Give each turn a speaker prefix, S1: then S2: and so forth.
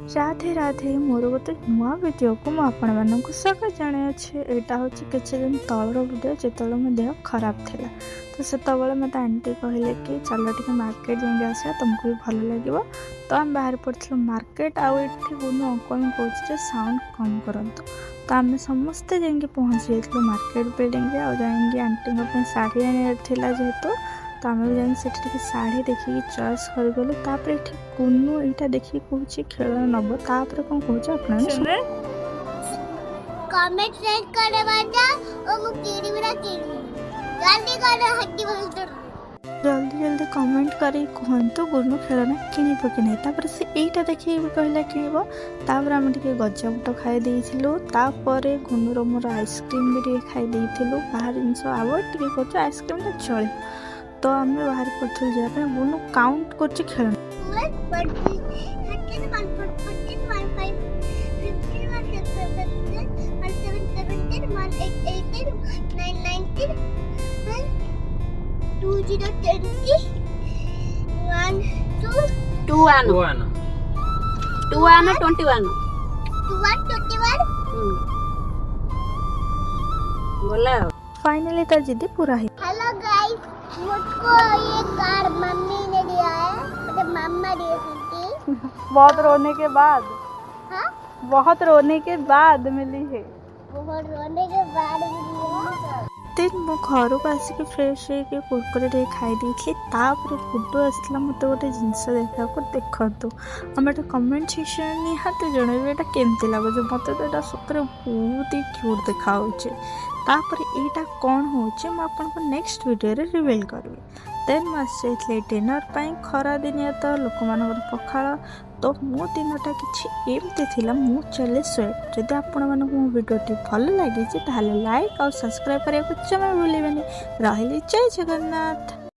S1: राधे राधे मोर गोटे नुआ वीडियो को मुझे स्वागत जनाऊे। यहाँ हूँ किसी दिन तलर वीडियो जो मो देह खराब था। तो से मत आंटी कहले कि चल टे मार्केट जाए आसा तुमको भी भल लगे। तो आम बाहर पड़ू मार्केट आउ गुनु अंकल कहे साउंड कम करंतु। तो आम समस्ते जाइए पहुँची जाइए मार्केट बिल्डिंग आ जाइए आंटी शाढ़ी आना जेहेतु तो आम भी जाइए से शाढ़ी देखिए चॉइस करगलु। तापर ये कुनु यहाँ देखिए कौन खेल नब तापर कौन कहे अपना
S2: कमेंट लाइक करे बाजा और मु केड़ी बिना केड़ी जल्दी कर हड्डी बोल
S1: जल्दी जल्दी कमेंट करी कहतु गुनु खेलना किणव कि नहीं। तापर से यहीटा देखिए कहला किणव तापर आम टे गजामुट खाई तापर गुनुर मोर आइसक्रीम भी खाई बाहर जिन आवाज टे कर आइसक्रीम टा चल। तो आम बाहर पड़ू जाए गुनु काउंट कर खेलना फाइनली तो जिद्दी पूरा है।
S2: हेलो गाइस, मुझको ये कार मम्मी ने दिया है, मतलब मम्मा दी थी।
S1: बहुत रोने के बाद
S2: हाँ?
S1: बहुत रोने के बाद मिली है।
S2: बहुत रोने के बाद मिली है।
S1: दिन मो घर को आसिक फ्रेश होकर कुरकुरे खाई तापर गुड्डू आसला मत गोटे जिनस देखा देखु आम कमेंट सेक्शन निहाती जनइबे यहाँ केमती लगुच मत तो यहाँ सतरे बहुत ही क्यूट देखा तापर यहाँ कौन हो नेक्स्ट वीडियो रे रिवील करी। देन मुझे डिनर पर खरा दिनिया तो लोक मान पखाड़ तो मो दिनटा कि एमती थिला मु चले स्वेट। जदि आपण मानक मो वीडियोटी भल लगी लाइक और सब्सक्राइब करने को जमा भूलें। रही जय जगन्नाथ।